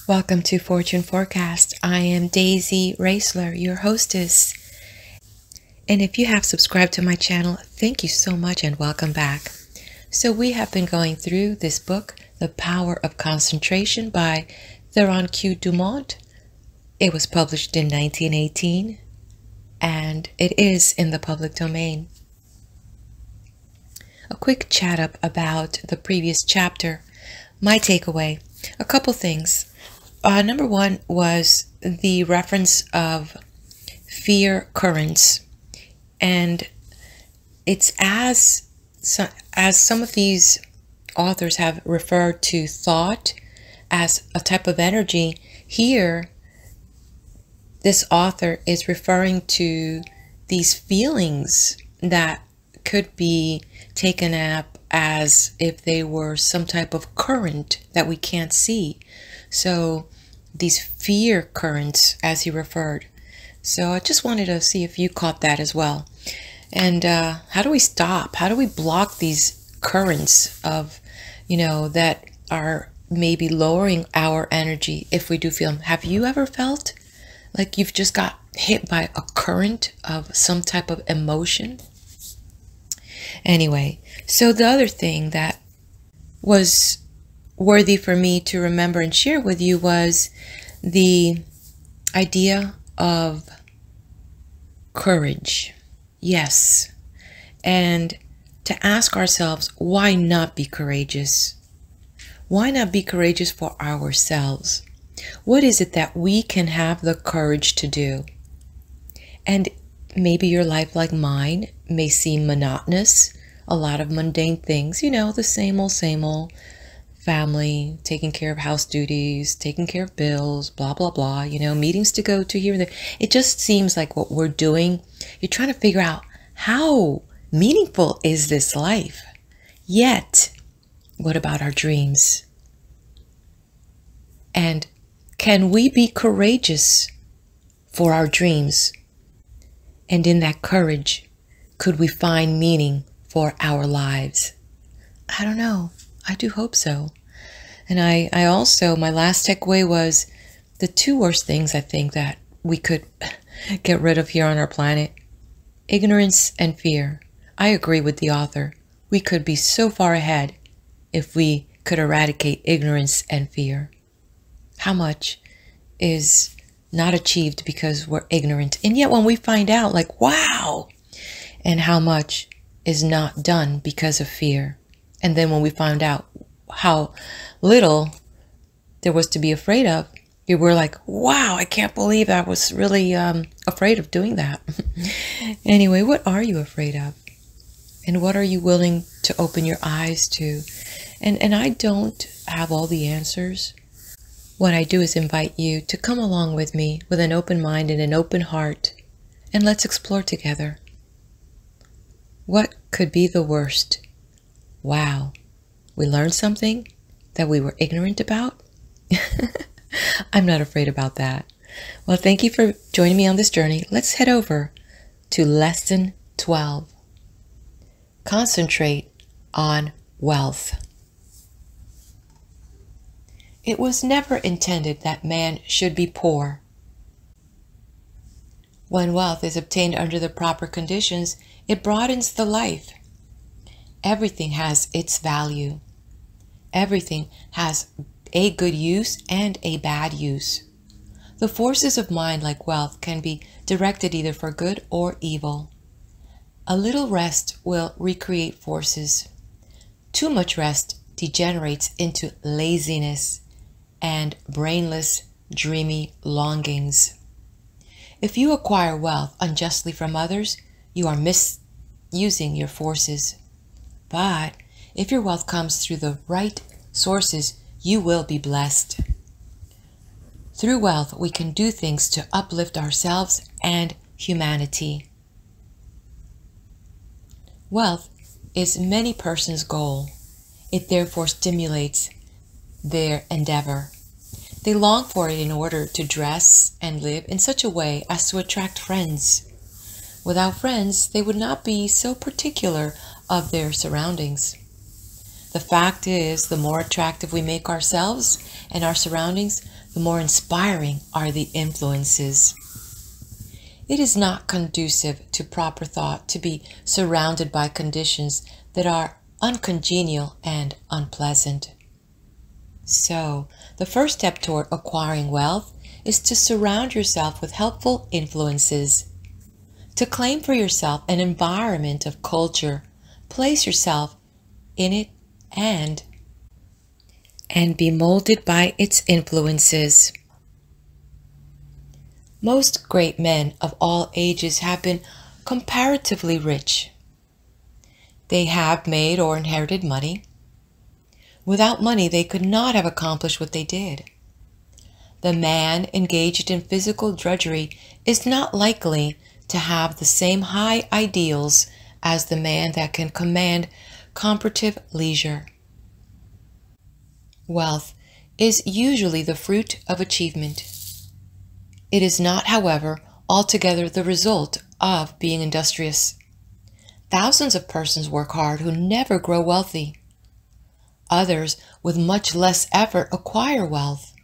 Welcome to Fortune Forecast. I am Daisy Raisler, your hostess. And if you have subscribed to my channel, thank you so much and welcome back. So we have been going through this book, The Power of Concentration by Theron Q. Dumont. It was published in 1918 and it is in the public domain. A quick chat up about the previous chapter. My takeaway, a couple things. Number one was the reference of fear currents, and it's as some of these authors have referred to thought as a type of energy. Here, this author is referring to these feelings that could be taken up as if they were some type of current that we can't see. So these fear currents, as he referred. So I just wanted to see if you caught that as well. And how do we stop? How do we block these currents of, that are maybe lowering our energy if we do feel them? Have you ever felt like you've just got hit by a current of some type of emotion? Anyway, so the other thing that was worthy for me to remember and share with you was the idea of courage. Yes. And to ask ourselves, why not be courageous? Why not be courageous for ourselves? What is it that we can have the courage to do? And maybe your life, like mine, may seem monotonous. A lot of mundane things, the same old family, taking care of house duties, taking care of bills, blah, blah, blah, meetings to go to here and there. It just seems like what we're doing, you're trying to figure out how meaningful is this life? Yet, what about our dreams? And can we be courageous for our dreams? And in that courage, could we find meaning for our lives? I don't know. I do hope so. And I also, my last takeaway was the two worst things I think that we could get rid of here on our planet: ignorance and fear. I agree with the author. We could be so far ahead if we could eradicate ignorance and fear. How much is not achieved because we're ignorant? And yet when we find out, like, wow! And how much is not done because of fear? And then when we found out how little there was to be afraid of, we were like, wow, I can't believe I was really afraid of doing that. Anyway, what are you afraid of? And what are you willing to open your eyes to? And I don't have all the answers. What I do is invite you to come along with me with an open mind and an open heart, and let's explore together. What could be the worst? Wow, we learned something that we were ignorant about? I'm not afraid about that. Well, thank you for joining me on this journey. Let's head over to Lesson 12. Concentrate on wealth. It was never intended that man should be poor. When wealth is obtained under the proper conditions, it broadens the life. Everything has its value. Everything has a good use and a bad use. The forces of mind, like wealth, can be directed either for good or evil. A little rest will recreate forces. Too much rest degenerates into laziness and brainless, dreamy longings. If you acquire wealth unjustly from others, you are misusing your forces. But if your wealth comes through the right sources, you will be blessed. Through wealth, we can do things to uplift ourselves and humanity. Wealth is many persons' goal. It therefore stimulates their endeavor. They long for it in order to dress and live in such a way as to attract friends. Without friends, they would not be so particular of their surroundings. The fact is, the more attractive we make ourselves and our surroundings, the more inspiring are the influences. It is not conducive to proper thought to be surrounded by conditions that are uncongenial and unpleasant. So, the first step toward acquiring wealth is to surround yourself with helpful influences. To claim for yourself an environment of culture, place yourself in it and be molded by its influences. Most great men of all ages have been comparatively rich. They have made or inherited money. Without money, they could not have accomplished what they did. The man engaged in physical drudgery is not likely to have the same high ideals as the man that can command comparative leisure. Wealth is usually the fruit of achievement. It is not, however, altogether the result of being industrious. Thousands of persons work hard who never grow wealthy. Others, with much less effort, acquire wealth.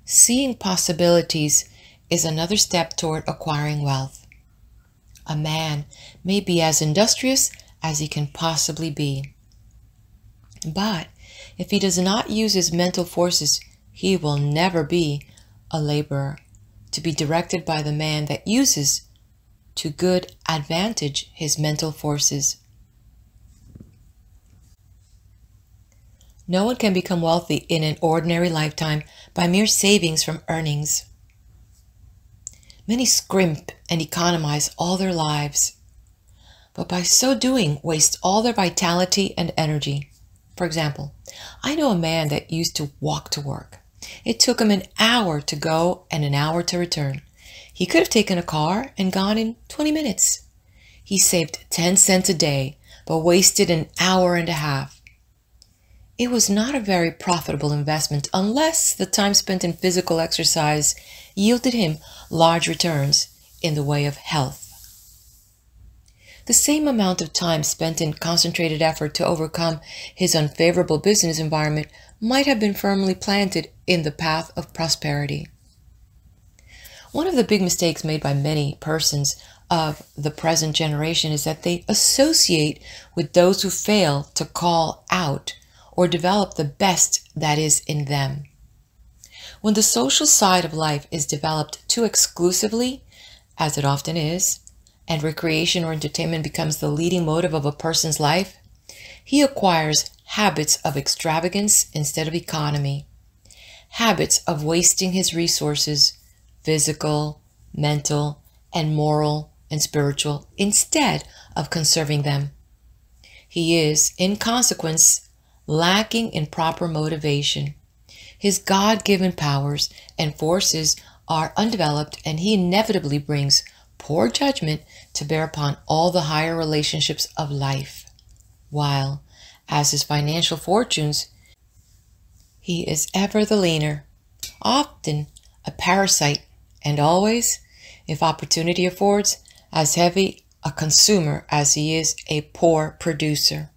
Seeing possibilities is another step toward acquiring wealth. A man may be as industrious as he can possibly be. But if he does not use his mental forces, he will never be a laborer, to be directed by the man that uses to good advantage his mental forces. No one can become wealthy in an ordinary lifetime by mere savings from earnings. Many scrimp and economize all their lives, but by so doing waste all their vitality and energy. For example, I know a man that used to walk to work. It took him an hour to go and an hour to return. He could have taken a car and gone in 20 minutes. He saved 10 cents a day, but wasted an hour and a half. It was not a very profitable investment unless the time spent in physical exercise yielded him large returns in the way of health. The same amount of time spent in concentrated effort to overcome his unfavorable business environment might have been firmly planted in the path of prosperity. One of the big mistakes made by many persons of the present generation is that they associate with those who fail to call out or develop the best that is in them. When the social side of life is developed too exclusively, as it often is, and recreation or entertainment becomes the leading motive of a person's life, he acquires habits of extravagance instead of economy, habits of wasting his resources, physical, mental, and moral and spiritual, instead of conserving them. He is, in consequence, lacking in proper motivation. His God-given powers and forces are undeveloped, and he inevitably brings poor judgment to bear upon all the higher relationships of life, while, as his financial fortunes, he is ever the leaner, often a parasite, and always, if opportunity affords, as heavy a consumer as he is a poor producer.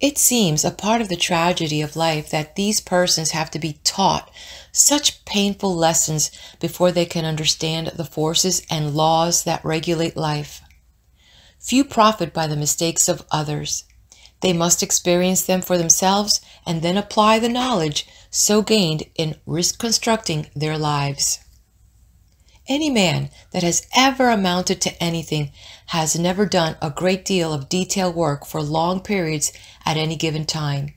It seems a part of the tragedy of life that these persons have to be taught such painful lessons before they can understand the forces and laws that regulate life. Few profit by the mistakes of others. They must experience them for themselves and then apply the knowledge so gained in reconstructing their lives. Any man that has ever amounted to anything has never done a great deal of detailed work for long periods at any given time.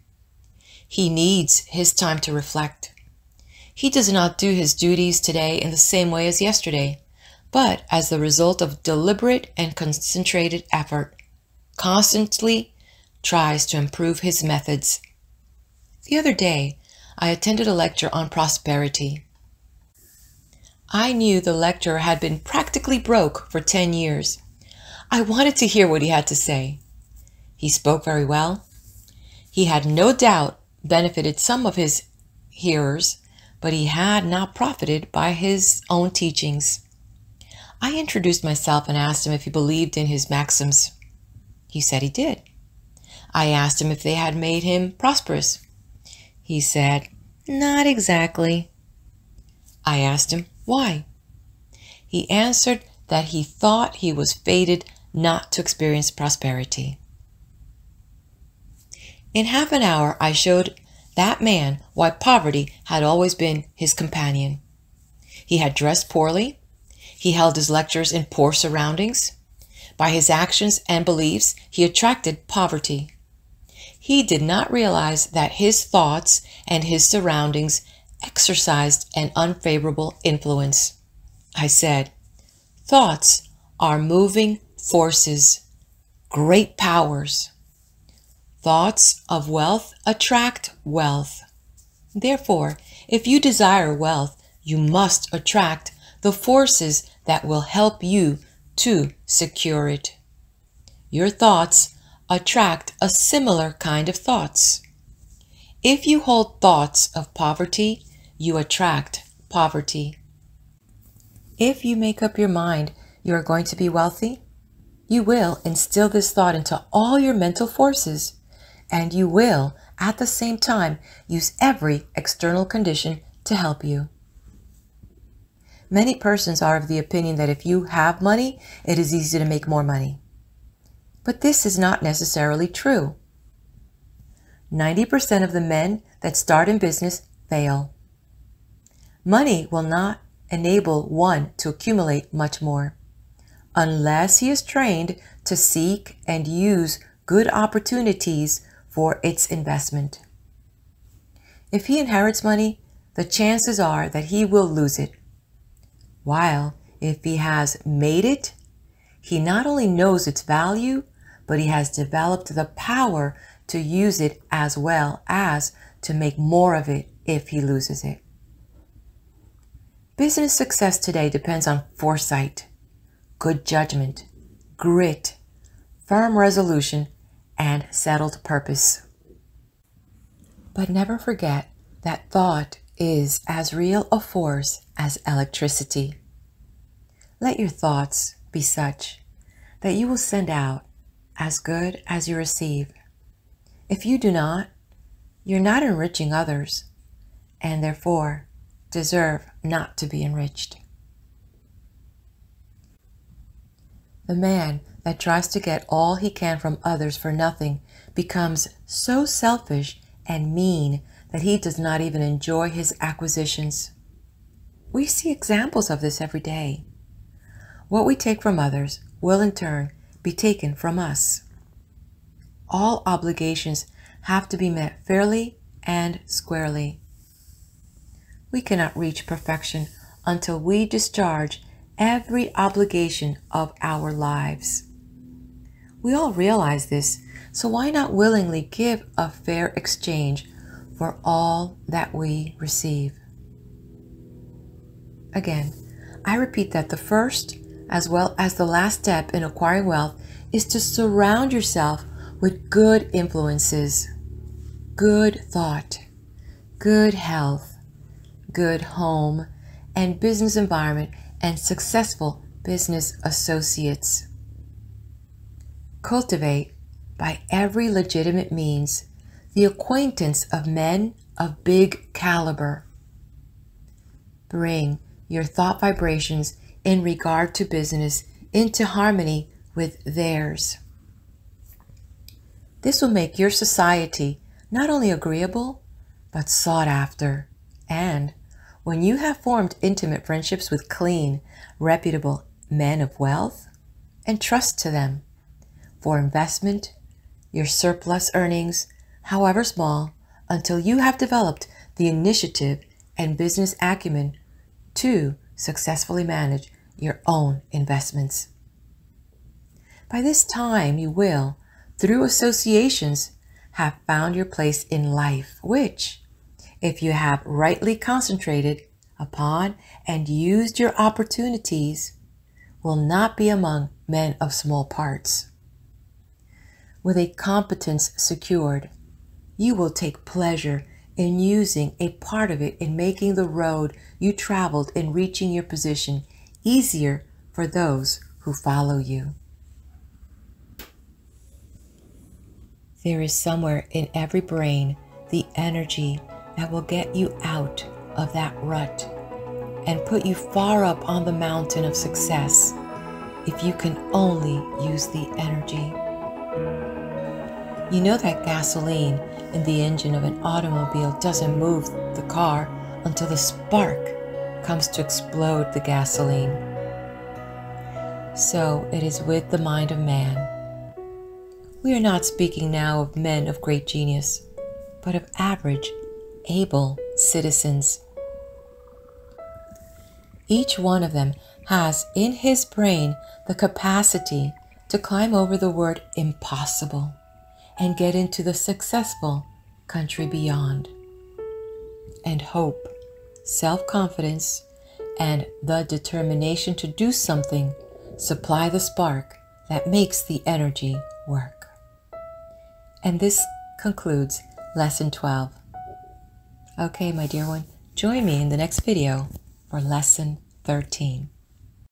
He needs his time to reflect. He does not do his duties today in the same way as yesterday, but as the result of deliberate and concentrated effort, constantly tries to improve his methods. The other day, I attended a lecture on prosperity. I knew the lecturer had been practically broke for 10 years. I wanted to hear what he had to say. He spoke very well. He had no doubt benefited some of his hearers, but he had not profited by his own teachings. I introduced myself and asked him if he believed in his maxims. He said he did. I asked him if they had made him prosperous. He said, "Not exactly." I asked him, why? He answered that he thought he was fated not to experience prosperity. In half an hour, I showed that man why poverty had always been his companion. He had dressed poorly. He held his lectures in poor surroundings. By his actions and beliefs, he attracted poverty. He did not realize that his thoughts and his surroundings exercised an unfavorable influence. I said, "Thoughts are moving forces, great powers. Thoughts of wealth attract wealth. Therefore, if you desire wealth, you must attract the forces that will help you to secure it. Your thoughts attract a similar kind of thoughts. If you hold thoughts of poverty, you attract poverty. If you make up your mind you are going to be wealthy, you will instill this thought into all your mental forces, and you will, at the same time, use every external condition to help you." Many persons are of the opinion that if you have money, it is easy to make more money. But this is not necessarily true. 90% of the men that start in business fail. Money will not enable one to accumulate much more, unless he is trained to seek and use good opportunities for its investment. If he inherits money, the chances are that he will lose it. While if he has made it, he not only knows its value, but he has developed the power to use it as well as to make more of it if he loses it. Business success today depends on foresight, good judgment, grit, firm resolution, and settled purpose. But never forget that thought is as real a force as electricity. Let your thoughts be such that you will send out as good as you receive. If you do not, you're not enriching others, and therefore deserve not to be enriched. The man that tries to get all he can from others for nothing becomes so selfish and mean that he does not even enjoy his acquisitions. We see examples of this every day. What we take from others will in turn be taken from us. All obligations have to be met fairly and squarely. We cannot reach perfection until we discharge every obligation of our lives. We all realize this, so why not willingly give a fair exchange for all that we receive? Again, I repeat that the first as well as the last step in acquiring wealth is to surround yourself with good influences, good thought, good health, good home and business environment, and successful business associates. Cultivate, by every legitimate means, the acquaintance of men of big caliber. Bring your thought vibrations in regard to business into harmony with theirs. This will make your society not only agreeable, but sought after. And when you have formed intimate friendships with clean, reputable men of wealth, entrust to them for investment your surplus earnings, however small, until you have developed the initiative and business acumen to successfully manage your own investments. By this time, you will, through associations, have found your place in life, which, if you have rightly concentrated upon and used your opportunities, will not be among men of small parts. With a competence secured, you will take pleasure in using a part of it in making the road you traveled in reaching your position easier for those who follow you. There is somewhere in every brain the energy that will get you out of that rut and put you far up on the mountain of success if you can only use the energy. You know that gasoline in the engine of an automobile doesn't move the car until the spark comes to explode the gasoline. So it is with the mind of man. We are not speaking now of men of great genius, but of average, able citizens. Each one of them has in his brain the capacity to climb over the word impossible and get into the successful country beyond. And hope, self-confidence, and the determination to do something supply the spark that makes the energy work. And this concludes Lesson 12. Okay, my dear one, join me in the next video for Lesson 13.